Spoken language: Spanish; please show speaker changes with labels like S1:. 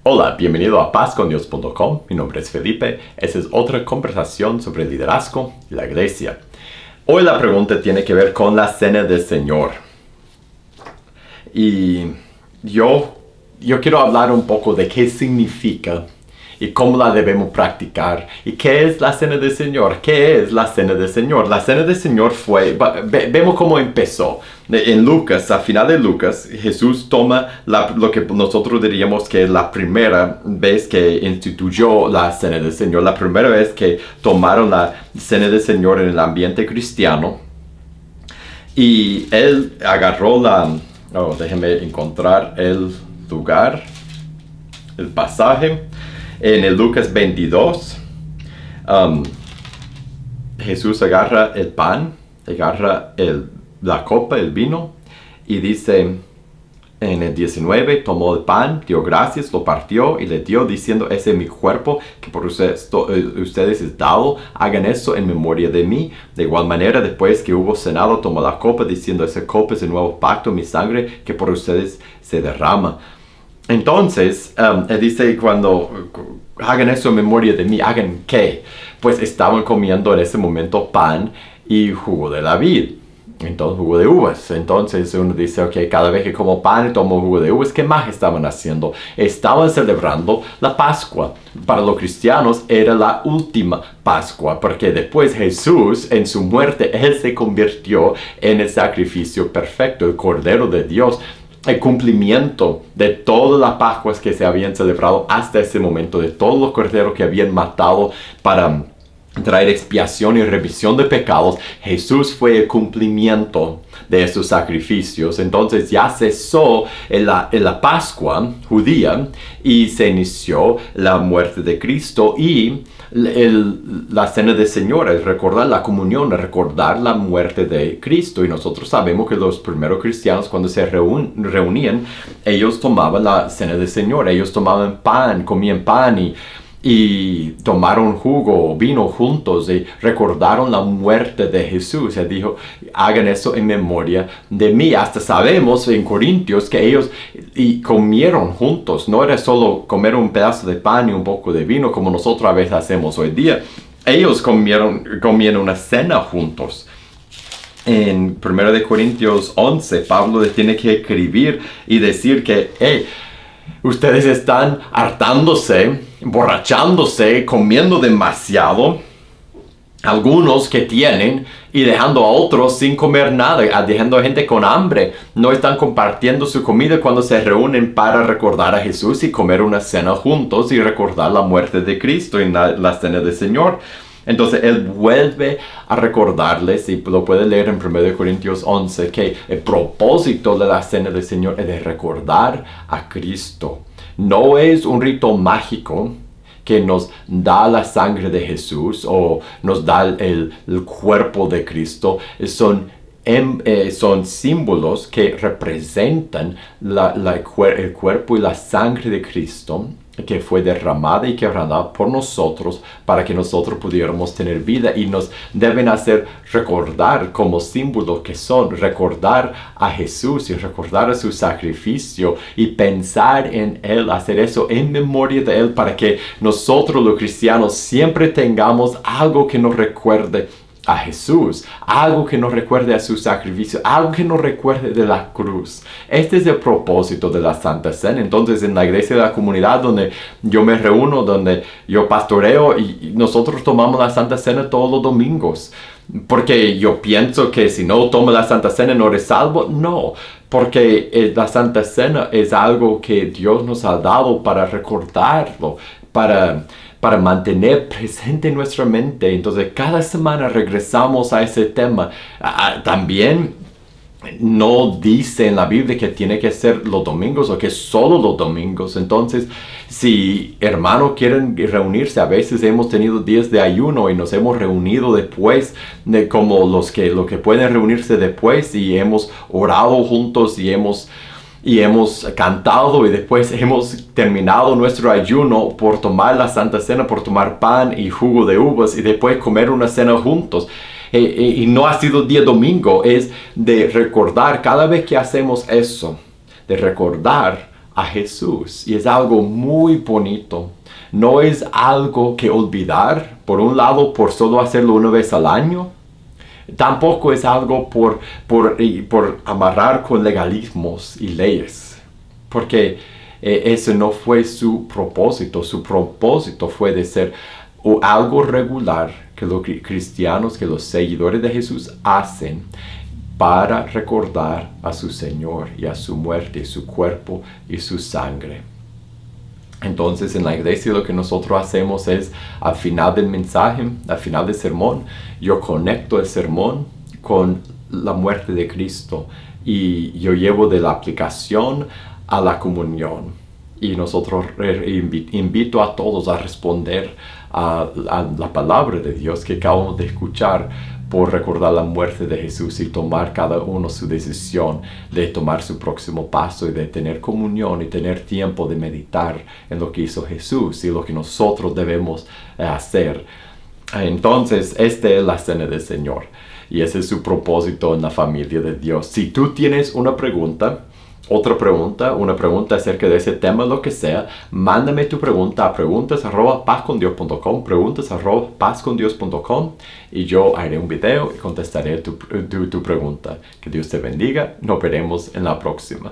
S1: Hola, bienvenido a pazcondios.com. Mi nombre es Felipe. Esta es otra conversación sobre el liderazgo y la iglesia. Hoy la pregunta tiene que ver con la cena del Señor. Y yo quiero hablar un poco de qué significa y cómo la debemos practicar. ¿Y qué es la cena del Señor? ¿Qué es la cena del Señor? La cena del Señor vemos cómo empezó. En Lucas, al final de Lucas, Jesús toma lo que nosotros diríamos que es la primera vez que instituyó la cena del Señor. La primera vez que tomaron la cena del Señor en el ambiente cristiano. Y él agarró déjenme encontrar el lugar, el pasaje. En el Lucas 22, Jesús agarra el pan, agarra la copa, el vino, y dice en el 19, tomó el pan, dio gracias, lo partió y le dio, diciendo, ese es mi cuerpo, que por ustedes es dado, hagan eso en memoria de mí. De igual manera, después que hubo cenado, tomó la copa, diciendo, esa copa es el nuevo pacto, mi sangre, que por ustedes se derrama. Entonces, él dice, cuando hagan eso en memoria de mí, ¿hagan qué? Pues estaban comiendo en ese momento pan y jugo de la vid. Entonces, jugo de uvas. Entonces, uno dice, ok, cada vez que como pan y tomo jugo de uvas, ¿qué más estaban haciendo? Estaban celebrando la Pascua. Para los cristianos era la última Pascua, porque después Jesús, en su muerte, Él se convirtió en el sacrificio perfecto, el Cordero de Dios. El cumplimiento de todas las Pascuas que se habían celebrado hasta ese momento, de todos los corderos que habían matado para traer expiación y remisión de pecados, Jesús fue el cumplimiento de esos sacrificios. Entonces ya cesó en la Pascua judía y se inició la muerte de Cristo y la cena del Señor, es recordar la comunión, es recordar la muerte de Cristo. Y nosotros sabemos que los primeros cristianos, cuando se reunían, ellos tomaban la cena del Señor, ellos tomaban pan, comían pan y tomaron jugo o vino juntos y recordaron la muerte de Jesús. Él dijo, hagan eso en memoria de mí. Hasta sabemos en Corintios que ellos comieron juntos. No era solo comer un pedazo de pan y un poco de vino como nosotros a veces hacemos hoy día. Ellos comieron una cena juntos. En 1 Corintios 11, Pablo tiene que escribir y decir que, ustedes están hartándose, emborrachándose, comiendo demasiado, algunos que tienen, y dejando a otros sin comer nada, dejando a gente con hambre. No están compartiendo su comida cuando se reúnen para recordar a Jesús y comer una cena juntos y recordar la muerte de Cristo en la cena del Señor. Entonces él vuelve a recordarles, y lo puede leer en 1 Corintios 11, que el propósito de la cena del Señor es de recordar a Cristo. No es un rito mágico que nos da la sangre de Jesús o nos da el cuerpo de Cristo. Son símbolos que representan el cuerpo y la sangre de Cristo, que fue derramada y quebrada por nosotros para que nosotros pudiéramos tener vida, y nos deben hacer recordar como símbolos que son, recordar a Jesús y recordar a su sacrificio y pensar en Él, hacer eso en memoria de Él, para que nosotros los cristianos siempre tengamos algo que nos recuerde a Jesús, algo que nos recuerde a su sacrificio, algo que nos recuerde de la cruz. Este es el propósito de la Santa Cena. Entonces, en la iglesia de la comunidad donde yo me reúno, donde yo pastoreo, y nosotros tomamos la Santa Cena todos los domingos. Porque yo pienso que si no tomo la Santa Cena no eres salvo. No, porque la Santa Cena es algo que Dios nos ha dado para recordarlo, para mantener presente en nuestra mente. Entonces cada semana regresamos a ese tema. También no dice en la Biblia que tiene que ser los domingos o que solo los domingos. Entonces, si hermanos quieren reunirse, a veces hemos tenido días de ayuno y nos hemos reunido después, como los que pueden reunirse después, y hemos orado juntos y hemos cantado, y después hemos terminado nuestro ayuno por tomar la Santa Cena, por tomar pan y jugo de uvas y después comer una cena juntos. Y no ha sido día domingo, es de recordar cada vez que hacemos eso, de recordar a Jesús. Y es algo muy bonito. No es algo que olvidar, por un lado, por solo hacerlo una vez al año. Tampoco es algo por amarrar con legalismos y leyes. Porque ese no fue su propósito. Su propósito fue de ser algo regular que los cristianos, que los seguidores de Jesús hacen para recordar a su Señor y a su muerte, su cuerpo y su sangre. Entonces en la iglesia lo que nosotros hacemos es, al final del mensaje, al final del sermón, yo conecto el sermón con la muerte de Cristo y yo llevo de la aplicación a la comunión. Y nosotros invito a todos a responder a la palabra de Dios que acabamos de escuchar, por recordar la muerte de Jesús y tomar cada uno su decisión de tomar su próximo paso y de tener comunión y tener tiempo de meditar en lo que hizo Jesús y lo que nosotros debemos hacer. Entonces, esta es la cena del Señor y ese es su propósito en la familia de Dios. Si tú tienes una pregunta, otra pregunta, una pregunta acerca de ese tema, lo que sea, mándame tu pregunta a preguntas@pazcondios.com, preguntas@pazcondios.com, y yo haré un video y contestaré tu pregunta. Que Dios te bendiga. Nos veremos en la próxima.